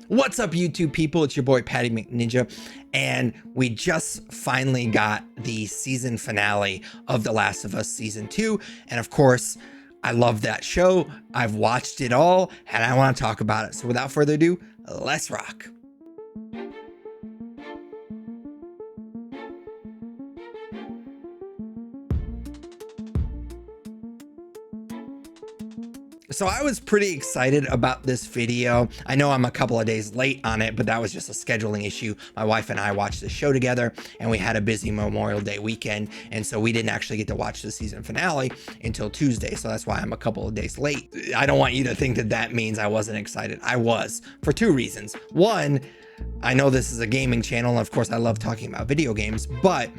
What's up, YouTube people? It's your boy Patty McNinja, and we just finally got the season finale of The Last of Us Season 2. And of course, I love that show. I've watched it all, and I want to talk about it. So without further ado, let's rock. So I was pretty excited about this video. I know I'm a couple of days late on it, but that was just a scheduling issue. My wife and I watched the show together, and we had a busy Memorial Day weekend, and so we didn't actually get to watch the season finale until Tuesday. So that's why I'm a couple of days late. I don't want you to think that that means I wasn't excited. I was, for two reasons. One, I know this is a gaming channel, and of course I love talking about video games, but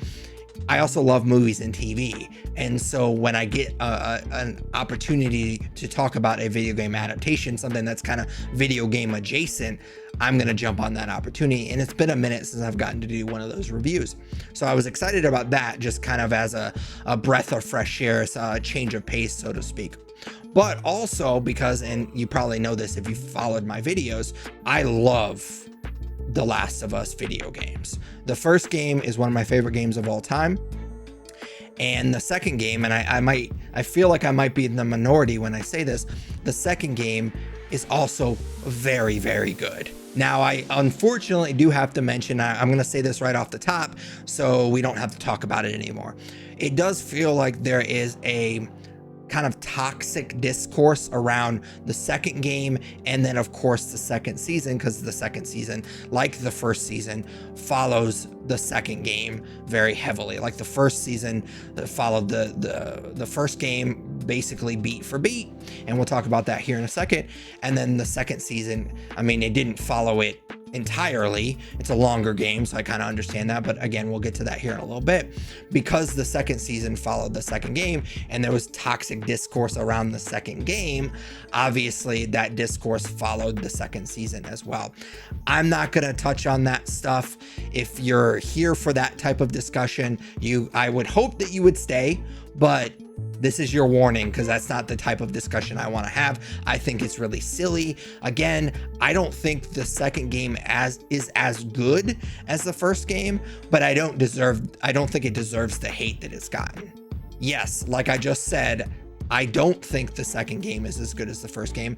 I also love movies and TV. And so when I get an opportunity to talk about a video game adaptation, something that's kind of video game adjacent, I'm going to jump on that opportunity. And it's been a minute since I've gotten to do one of those reviews. So I was excited about that, just kind of as a breath of fresh air, a change of pace, so to speak. But also because, and you probably know this if you followed my videos, I love The Last of Us video games. The first game is one of my favorite games of all time. And the second game, and I feel like I might be in the minority when I say this, the second game is also very, very good. Now, I unfortunately do have to mention, I'm going to say this right off the top, so we don't have to talk about it anymore. It does feel like there is a kind of toxic discourse around the second game, and then of course the second season, because the second season, like the first season, follows the second game very heavily. Like the first season followed the first game basically beat for beat, and we'll talk about that here in a second. And then the second season, I mean, it didn't follow it entirely. It's a longer game, so I kind of understand that, but again, we'll get to that here in a little bit. Because the second season followed the second game and there was toxic discourse around the second game, obviously that discourse followed the second season as well. I'm not going to touch on that stuff. If you're here for that type of discussion, I would hope that you would stay, but this is your warning, because that's not the type of discussion I want to have. I think it's really silly. Again, I don't think the second game is as good as the first game, but I don't think it deserves the hate that it's gotten. Yes, like I just said, I don't think the second game is as good as the first game,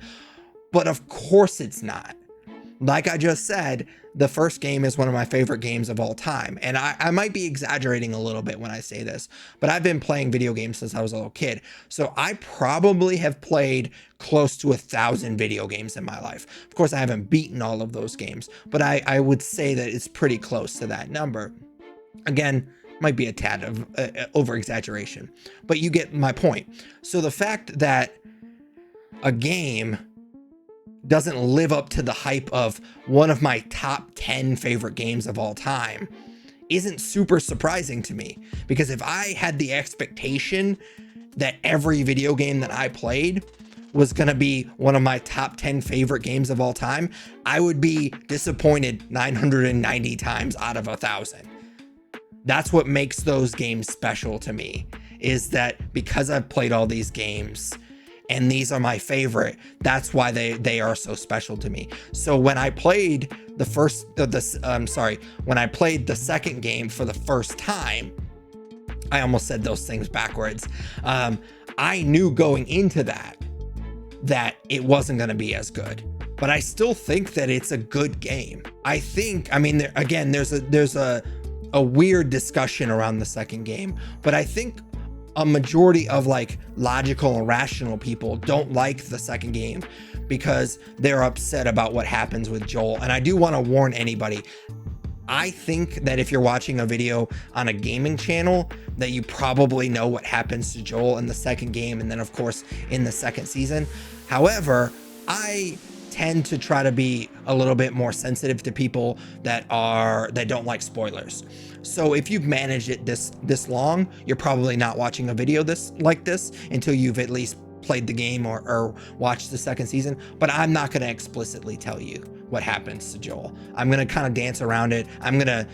but of course it's not. Like I just said, the first game is one of my favorite games of all time. And I might be exaggerating a little bit when I say this, but I've been playing video games since I was a little kid. So I probably have played close to 1,000 video games in my life. Of course, I haven't beaten all of those games, but I would say that it's pretty close to that number. Again, might be a tad of over exaggeration, but you get my point. So the fact that a game doesn't live up to the hype of one of my top 10 favorite games of all time isn't super surprising to me, because if I had the expectation that every video game that I played was going to be one of my top 10 favorite games of all time, I would be disappointed 990 times out of 1,000. That's what makes those games special to me, is that because I've played all these games and these are my favorite, that's why they are so special to me. So when I played when I played the second game for the first time, I almost said those things backwards. I knew going into that it wasn't going to be as good, but I still think that it's a good game. There's a weird discussion around the second game, but I think a majority of like logical and rational people don't like the second game because they're upset about what happens with Joel. And I do want to warn anybody. I think that if you're watching a video on a gaming channel, that you probably know what happens to Joel in the second game, and then of course in the second season. However, I tend to try to be a little bit more sensitive to people that don't like spoilers. So if you've managed it this long, you're probably not watching a video like this until you've at least played the game or watched the second season. But I'm not going to explicitly tell you what happens to Joel. I'm going to kind of dance around it. I'm going to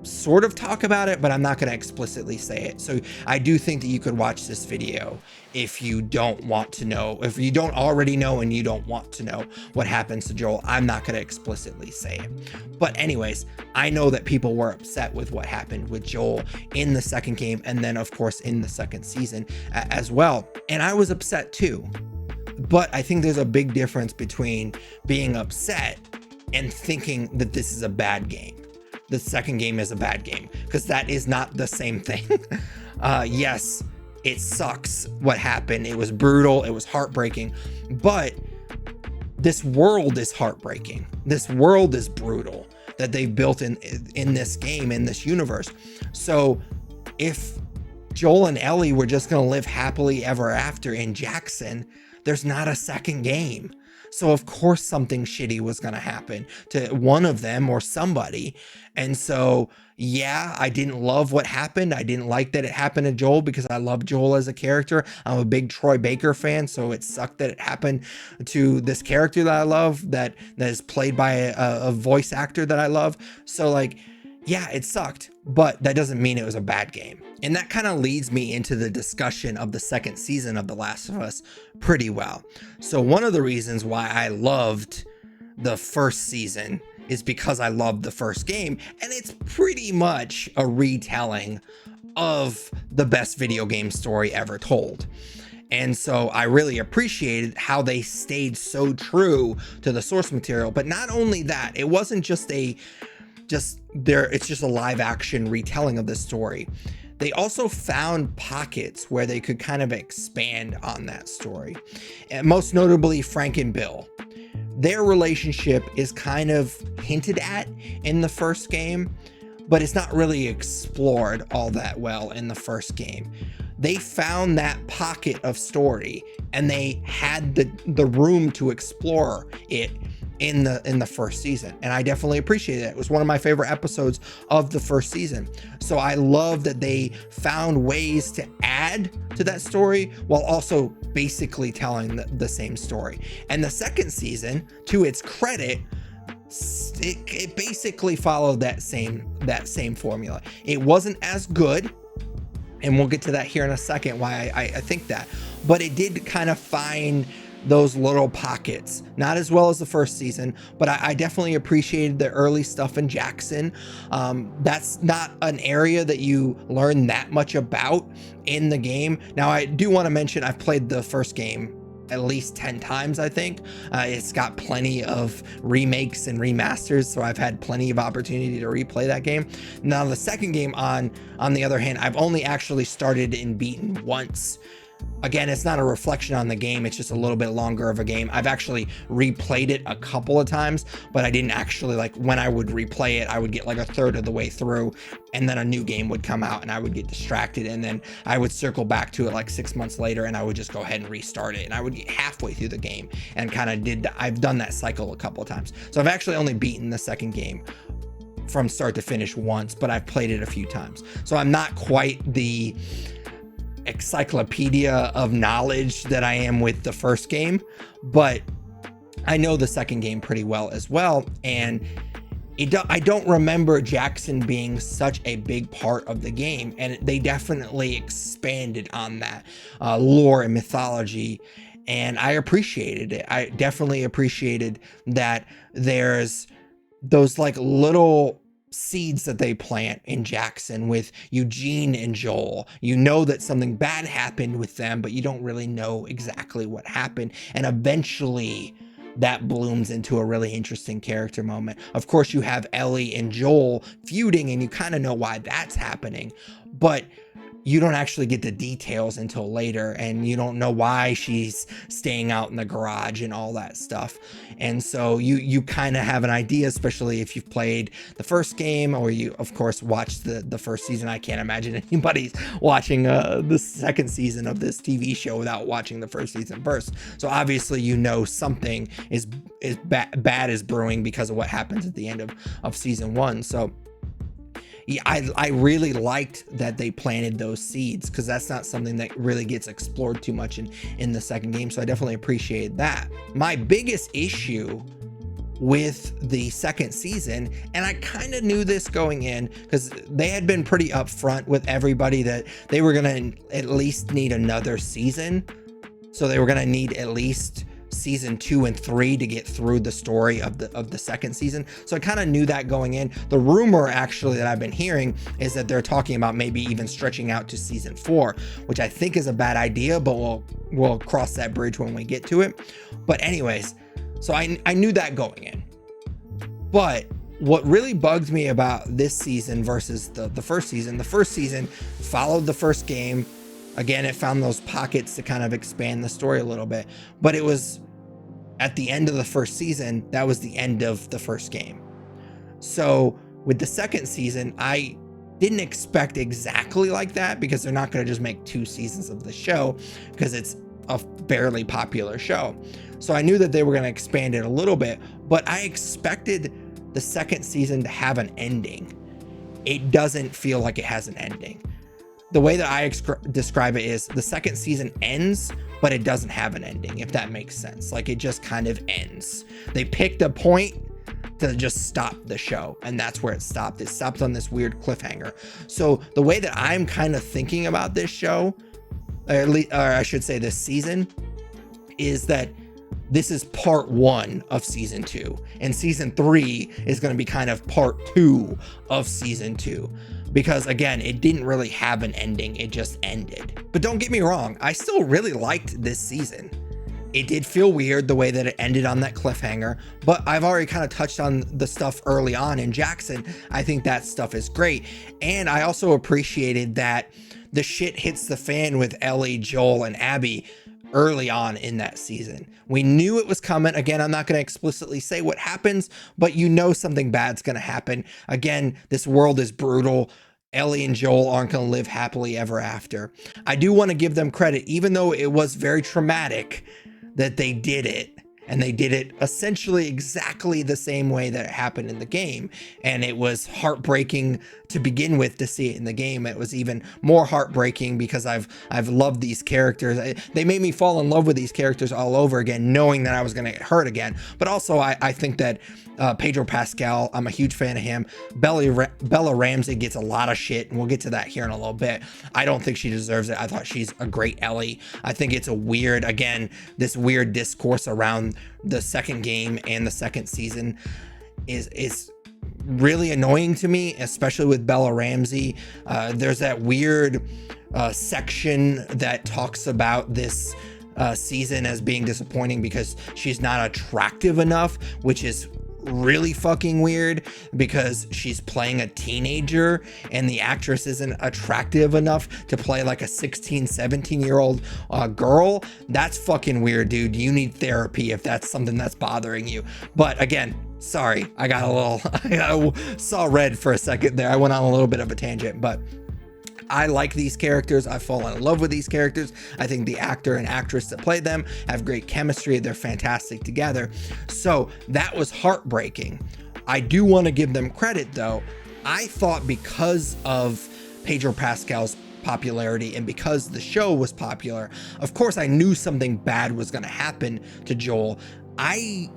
sort of talk about it, but I'm not going to explicitly say it. So I do think that you could watch this video if you don't want to know, if you don't already know and you don't want to know what happens to Joel. I'm not going to explicitly say it. But anyways, I know that people were upset with what happened with Joel in the second game, and then of course in the second season as well. And I was upset too. But I think there's a big difference between being upset and thinking that this is a bad game. The second game is a bad game, because that is not the same thing. Yes, it sucks what happened. It was brutal. It was heartbreaking, but this world is heartbreaking. This world is brutal that they've built in this game, in this universe. So if Joel and Ellie were just going to live happily ever after in Jackson, there's not a second game. So of course something shitty was going to happen to one of them or somebody. And so, yeah, I didn't love what happened. I didn't like that it happened to Joel, because I love Joel as a character. I'm a big Troy Baker fan, so it sucked that it happened to this character that I love, that is played by a voice actor that I love. So like, yeah, it sucked, but that doesn't mean it was a bad game. And that kind of leads me into the discussion of the second season of The Last of Us pretty well. So one of the reasons why I loved the first season is because I loved the first game, and it's pretty much a retelling of the best video game story ever told. And so I really appreciated how they stayed so true to the source material. But not only that, it wasn't just it's just a live action retelling of the story. They also found pockets where they could kind of expand on that story. And most notably, Frank and Bill. Their relationship is kind of hinted at in the first game, but it's not really explored all that well in the first game. They found that pocket of story, and they had the room to explore it in the first season, and I definitely appreciate it. It was one of my favorite episodes of the first season. So I love that they found ways to add to that story while also basically telling the same story. And the second season, to its credit, it basically followed that same formula. It wasn't as good, and we'll get to that here in a second why I think that, but it did kind of find those little pockets, not as well as the first season, but I definitely appreciated the early stuff in Jackson. That's not an area that you learn that much about in the game. Now, I do want to mention I've played the first game at least 10 times, I think. It's got plenty of remakes and remasters, so I've had plenty of opportunity to replay that game. Now, the second game, on the other hand, I've only actually started and beaten once. Again, it's not a reflection on the game, it's just a little bit longer of a game. I've actually replayed it a couple of times, but I didn't actually, like, when I would replay it, I would get like a third of the way through, and then a new game would come out and I would get distracted, and then I would circle back to it like 6 months later, and I would just go ahead and restart it, and I would get halfway through the game and kind of I've done that cycle a couple of times. So I've actually only beaten the second game from start to finish once, but I've played it a few times. So I'm not quite the encyclopedia of knowledge that I am with the first game, but I know the second game pretty well as well. And I don't remember Jackson being such a big part of the game, and they definitely expanded on that lore and mythology, and I appreciated it. I definitely appreciated that there's those like little seeds that they plant in Jackson with Eugene and Joel. You know that something bad happened with them, but you don't really know exactly what happened. And eventually that blooms into a really interesting character moment. Of course, you have Ellie and Joel feuding, and you kind of know why that's happening, but you don't actually get the details until later, and you don't know why she's staying out in the garage and all that stuff. And so you kind of have an idea, especially if you've played the first game, or you of course watched the first season. I can't imagine anybody's watching the second season of this TV show without watching the first season first. So obviously you know something is bad is brewing because of what happens at the end of season one. So yeah, I really liked that they planted those seeds, because that's not something that really gets explored too much in the second game. So I definitely appreciate that. My biggest issue with the second season. And I kind of knew this going in because they had been pretty upfront with everybody that they were going to at least need another season. So they were going to need at least season 2 and 3 to get through the story of the second season. So I kind of knew that going in. The rumor actually that I've been hearing is that they're talking about maybe even stretching out to season 4, which I think is a bad idea, but we'll cross that bridge when we get to it. But anyways, so I knew that going in. But what really bugged me about this season versus the first season followed the first game. Again, it found those pockets to kind of expand the story a little bit, but it was at the end of the first season, that was the end of the first game. So with the second season, I didn't expect exactly like that because they're not going to just make 2 seasons of the show because it's a barely popular show. So I knew that they were going to expand it a little bit, but I expected the second season to have an ending. It doesn't feel like it has an ending. The way that I describe it is the second season ends, but it doesn't have an ending, if that makes sense. Like it just kind of ends. They picked a point to just stop the show, and that's where it stopped. It stopped on this weird cliffhanger. So the way that I'm kind of thinking about this show, or I should say this season, is that this is part 1 of season 2, and season 3 is going to be kind of part 2 of season 2. Because again, it didn't really have an ending, it just ended. But don't get me wrong, I still really liked this season. It did feel weird the way that it ended on that cliffhanger, but I've already kind of touched on the stuff early on in Jackson. I think that stuff is great. And I also appreciated that the shit hits the fan with Ellie, Joel, and Abby early on in that season. We knew it was coming. Again, I'm not going to explicitly say what happens, but you know something bad's going to happen. Again, this world is brutal. Ellie and Joel aren't going to live happily ever after. I do want to give them credit, even though it was very traumatic that they did it. And they did it essentially exactly the same way that it happened in the game. And it was heartbreaking to begin with to see it in the game. It was even more heartbreaking because I've loved these characters. They made me fall in love with these characters all over again, knowing that I was going to get hurt again. But also I think that Pedro Pascal, I'm a huge fan of him. Bella Ramsey gets a lot of shit, and we'll get to that here in a little bit. I don't think she deserves it. I thought she's a great Ellie. I think it's a weird, again, this weird discourse around the second game and the second season is really annoying to me, especially with Bella Ramsey. There's that weird section that talks about this season as being disappointing because she's not attractive enough, which is really fucking weird because she's playing a teenager and the actress isn't attractive enough to play like a 16-17-year-old girl. That's fucking weird, dude. You need therapy if that's something that's bothering you. But again, sorry, I saw red for a second there. I went on a little bit of a tangent, but I like these characters. I've fallen in love with these characters. I think the actor and actress that played them have great chemistry. They're fantastic together. So that was heartbreaking. I do want to give them credit though. I thought because of Pedro Pascal's popularity and because the show was popular, of course I knew something bad was going to happen to Joel. I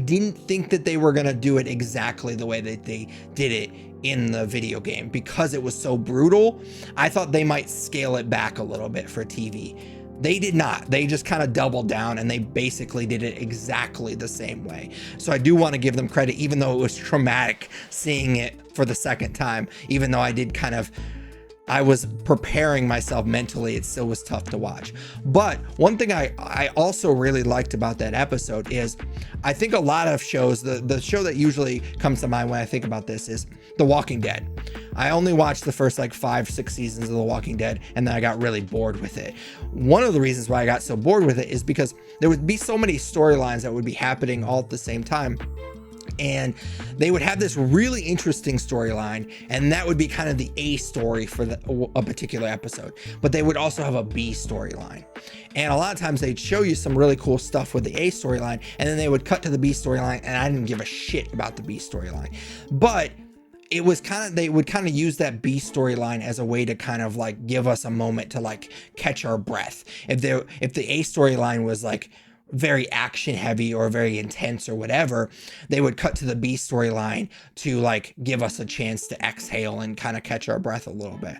didn't think that they were going to do it exactly the way that they did it in the video game because it was so brutal. I thought they might scale it back a little bit for TV. They did not. They just kind of doubled down and they basically did it exactly the same way. So I do want to give them credit, even though it was traumatic seeing it for the second time, even though I was preparing myself mentally, it still was tough to watch. But one thing I also really liked about that episode is I think a lot of shows, the show that usually comes to mind when I think about this is The Walking Dead. I only watched the first like 5-6 seasons of The Walking Dead, and then I got really bored with it. One of the reasons why I got so bored with it is because there would be so many storylines that would be happening all at the same time. And they would have this really interesting storyline, and that would be kind of the A story for a particular episode. But they would also have a B storyline. And a lot of times they'd show you some really cool stuff with the A storyline, and then they would cut to the B storyline, and I didn't give a shit about the B storyline. But it was they would kind of use that B storyline as a way to kind of like give us a moment to like catch our breath. If the A storyline was like very action heavy or very intense or whatever, they would cut to the B storyline to like give us a chance to exhale and kind of catch our breath a little bit.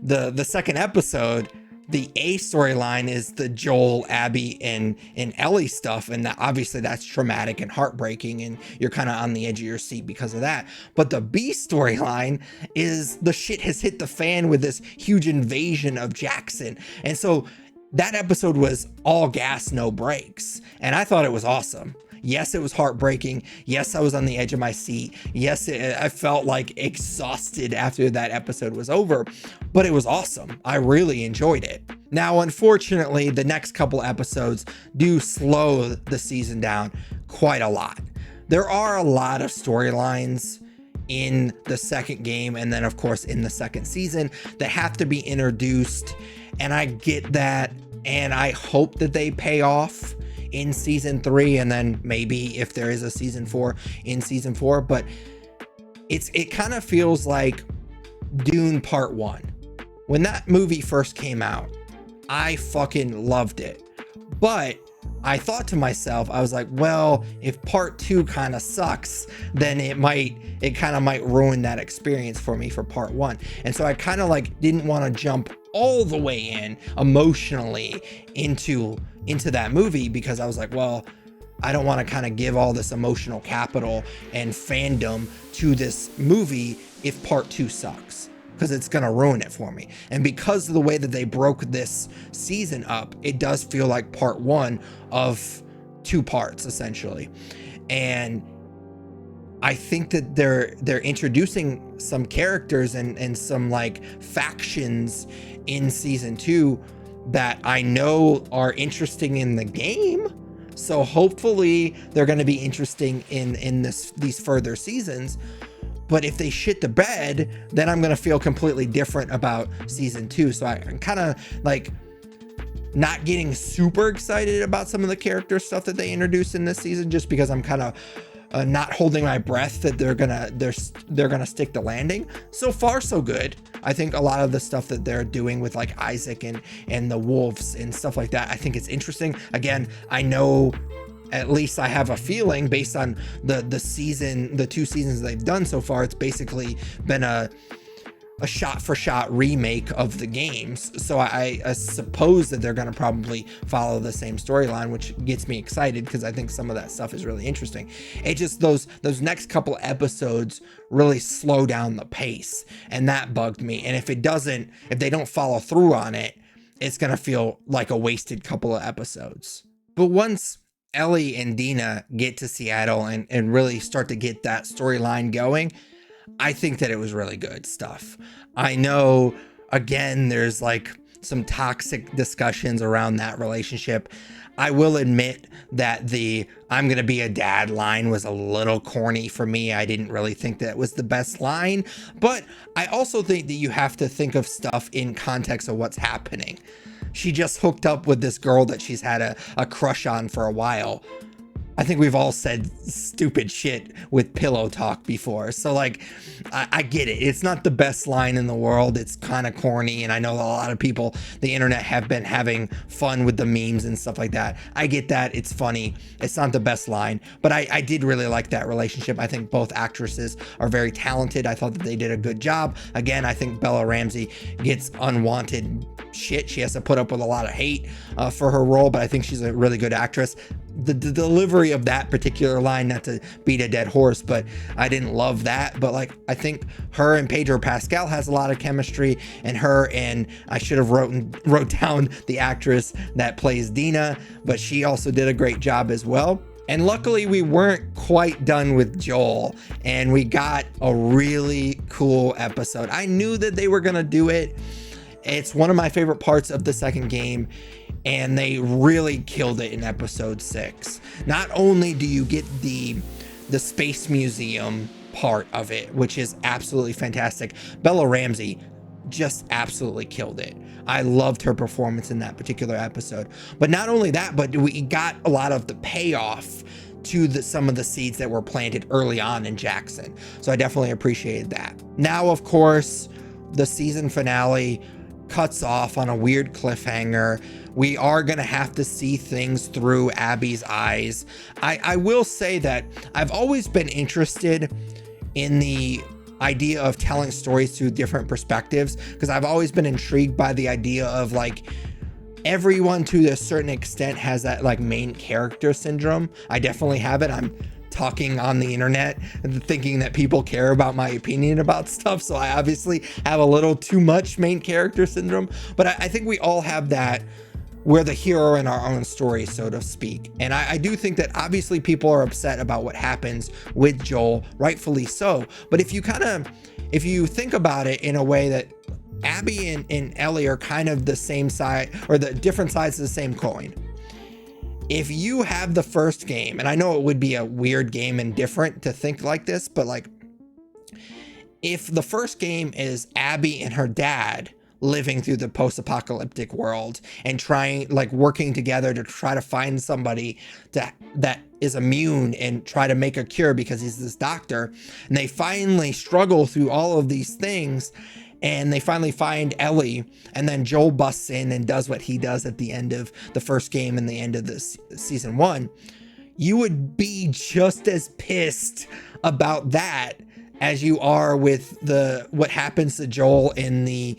The second episode, the A storyline is the Joel, Abby, and Ellie stuff, and obviously that's traumatic and heartbreaking, and you're kind of on the edge of your seat because of that. But the B storyline is the shit has hit the fan with this huge invasion of Jackson, and so that episode was all gas, no brakes, and I thought it was awesome. Yes, it was heartbreaking. Yes, I was on the edge of my seat. Yes, I felt like exhausted after that episode was over, but it was awesome. I really enjoyed it. Now, unfortunately, the next couple episodes do slow the season down quite a lot. There are a lot of storylines in the second game, and then of course in the second season, that have to be introduced, and I get that, and I hope that they pay off in season 3, and then maybe if there is a season 4 in season 4. But it kind of feels like Dune Part 1. When that movie first came out, I fucking loved it, but I thought to myself, I was like, well, if Part 2 kind of sucks, then it kind of might ruin that experience for me for Part 1. And so I kind of like didn't want to jump all the way in emotionally into that movie, because I was like, well, I don't want to kind of give all this emotional capital and fandom to this movie if Part 2 sucks, because it's going to ruin it for me. And because of the way that they broke this season up, it does feel like Part 1 of 2 parts essentially. And I think that they're introducing some characters and some like factions in season 2 that I know are interesting in the game. So hopefully they're going to be interesting in these further seasons. But if they shit the bed, then I'm going to feel completely different about season 2. So I'm kind of like not getting super excited about some of the character stuff that they introduced in this season, just because I'm kind of not holding my breath that they're gonna stick the landing. So far, so good. I think a lot of the stuff that they're doing with like Isaac and the wolves and stuff like that, I think it's interesting. Again, I know, at least I have a feeling based on the 2 seasons they've done so far, it's basically been a shot for shot remake of the games. So I suppose that they're going to probably follow the same storyline, which gets me excited because I think some of that stuff is really interesting. It just, those next couple episodes really slow down the pace, and that bugged me. And if they don't follow through on it, it's going to feel like a wasted couple of episodes. But once Ellie and Dina get to Seattle and really start to get that storyline going, I think that it was really good stuff. I know, again, there's like some toxic discussions around that relationship. I will admit that the "I'm gonna be a dad" line was a little corny for me. I didn't really think that was the best line, but I also think that you have to think of stuff in context of what's happening. She just hooked up with this girl that she's had a crush on for a while. I think we've all said stupid shit with pillow talk before. So like, I get it. It's not the best line in the world. It's kind of corny. And I know a lot of people, the internet, have been having fun with the memes and stuff like that. I get that. It's funny. It's not the best line, but I did really like that relationship. I think both actresses are very talented. I thought that they did a good job. Again, I think Bella Ramsey gets unwanted shit. She has to put up with a lot of hate for her role, but I think she's a really good actress. The delivery of that particular line, not to beat a dead horse, but I didn't love that. But like, I think her and Pedro Pascal has a lot of chemistry, and I should have wrote down the actress that plays Dina, but she also did a great job as well. And luckily we weren't quite done with Joel, and we got a really cool episode. I knew that they were gonna do it. It's one of my favorite parts of the second game, and they really killed it in episode 6. Not only do you get the space museum part of it, which is absolutely fantastic. Bella Ramsey just absolutely killed it. I loved her performance in that particular episode. But not only that, but we got a lot of the payoff to some of the seeds that were planted early on in Jackson. So I definitely appreciated that. Now, of course, the season finale cuts off on a weird cliffhanger. We are going to have to see things through Abby's eyes. I will say that I've always been interested in the idea of telling stories through different perspectives, because I've always been intrigued by the idea of like everyone to a certain extent has that like main character syndrome. I definitely have it. I'm talking on the internet and thinking that people care about my opinion about stuff, so I obviously have a little too much main character syndrome, but I think we all have that. We're the hero in our own story, so to speak. And I do think that obviously people are upset about what happens with Joel, rightfully so. But if you think about it in a way that Abby and Ellie are kind of the same side, or the different sides of the same coin. If you have the first game, and I know it would be a weird game and different to think like this, but like if the first game is Abby and her dad living through the post-apocalyptic world and trying, like, working together to try to find somebody that is immune and try to make a cure because he's this doctor, and they finally struggle through all of these things, and they finally find Ellie, and then Joel busts in and does what he does at the end of the first game and the end of this season 1, you would be just as pissed about that as you are with what happens to Joel in the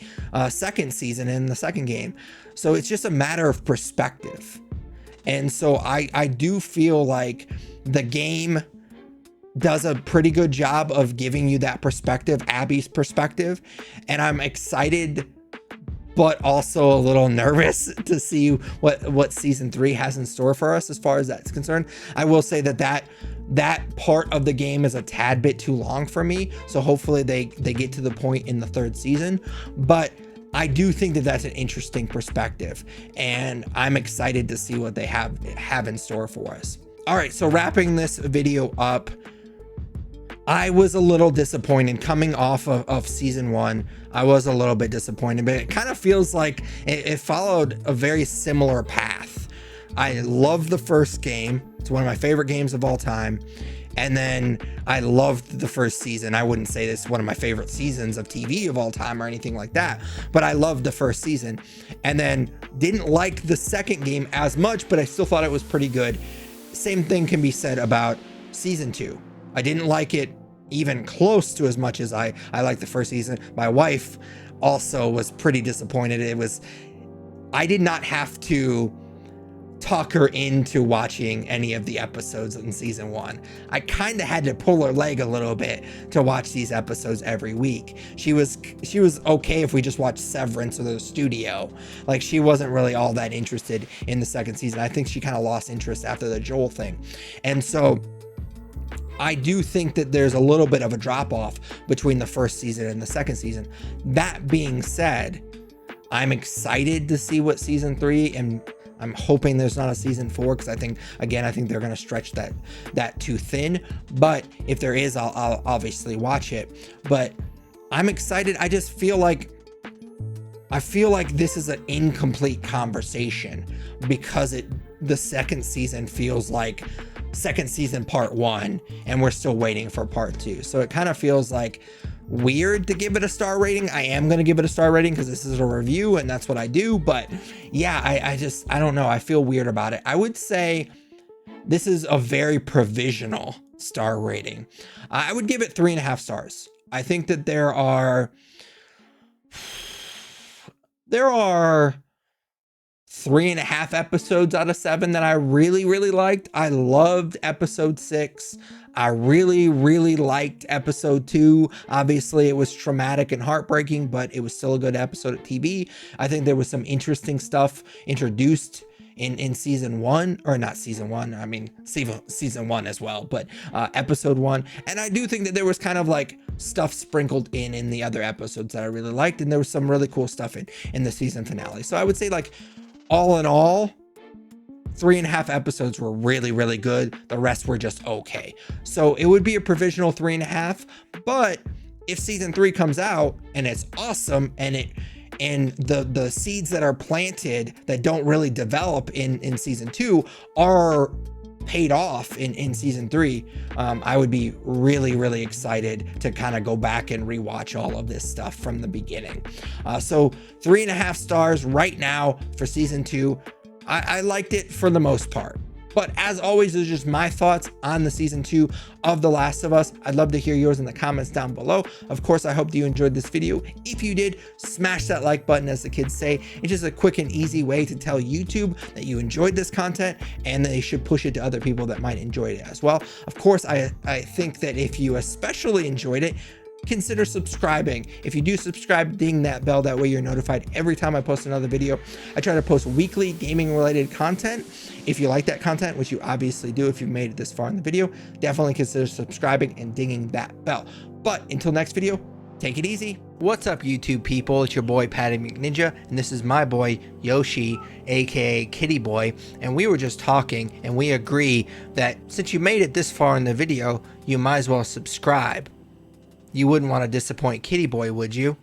second season, in the second game. So it's just a matter of perspective. And so I do feel like the game does a pretty good job of giving you that perspective, Abby's perspective. And I'm excited, but also a little nervous to see what season 3 has in store for us as far as that's concerned. I will say that part of the game is a tad bit too long for me, so hopefully they get to the point in the third season. But I do think that that's an interesting perspective, and I'm excited to see what they have in store for us. All right, so wrapping this video up, I was a little disappointed coming off of season 1. I was a little bit disappointed, but it kind of feels like it followed a very similar path. I love the first game. It's one of my favorite games of all time. And then I loved the first season. I wouldn't say this is one of my favorite seasons of TV of all time or anything like that, but I loved the first season. And then didn't like the second game as much, but I still thought it was pretty good. Same thing can be said about season 2. I didn't like it even close to as much as I liked the first season. My wife also was pretty disappointed. I did not have to talk her into watching any of the episodes in season 1. I kind of had to pull her leg a little bit to watch these episodes every week. She was okay if we just watched Severance or The Studio. Like, she wasn't really all that interested in the second season. I think she kind of lost interest after the Joel thing. And so I do think that there's a little bit of a drop off between the first season and the second season. That being said, I'm excited to see what season 3, and I'm hoping there's not a season 4, because I think they're going to stretch that too thin. But if there is, I'll obviously watch it. But I'm excited. I feel like this is an incomplete conversation, because the second season feels like second season part 1, and we're still waiting for part 2. So it kind of feels like weird to give it a star rating. I am going to give it a star rating because this is a review and that's what I do. But yeah, I don't know. I feel weird about it. I would say this is a very provisional star rating. I would give it 3.5 stars. I think that there are 3.5 episodes out of 7 that I really, really liked. I loved episode 6. I really, really liked episode 2. Obviously, it was traumatic and heartbreaking, but it was still a good episode of TV. I think there was some interesting stuff introduced in season 1, or not season 1. I mean, season 1 as well, but episode 1. And I do think that there was kind of like stuff sprinkled in the other episodes that I really liked. And there was some really cool stuff in the season finale. So I would say, like, all in all, 3.5 episodes were really, really good. The rest were just okay. So it would be a provisional 3.5. But if season 3 comes out and it's awesome, and the seeds that are planted that don't really develop in season 2 are paid off in season 3, I would be really excited to kind of go back and rewatch all of this stuff from the beginning. So 3.5 stars right now for season 2. I liked it for the most part. But as always, those are just my thoughts on the season 2 of The Last of Us. I'd love to hear yours in the comments down below. Of course, I hope that you enjoyed this video. If you did, smash that like button, as the kids say. It's just a quick and easy way to tell YouTube that you enjoyed this content and that they should push it to other people that might enjoy it as well. Of course, I think that if you especially enjoyed it, consider subscribing. If you do subscribe, ding that bell, that way you're notified every time I post another video. I try to post weekly gaming related content. If you like that content, which you obviously do if you've made it this far in the video, definitely consider subscribing and dinging that bell. But until next video, take it easy. What's up, YouTube people? It's your boy Patty McNinja, and this is my boy Yoshi, aka Kitty Boy, and we were just talking and we agree that since you made it this far in the video, you might as well subscribe. You wouldn't want to disappoint Kitty Boy, would you?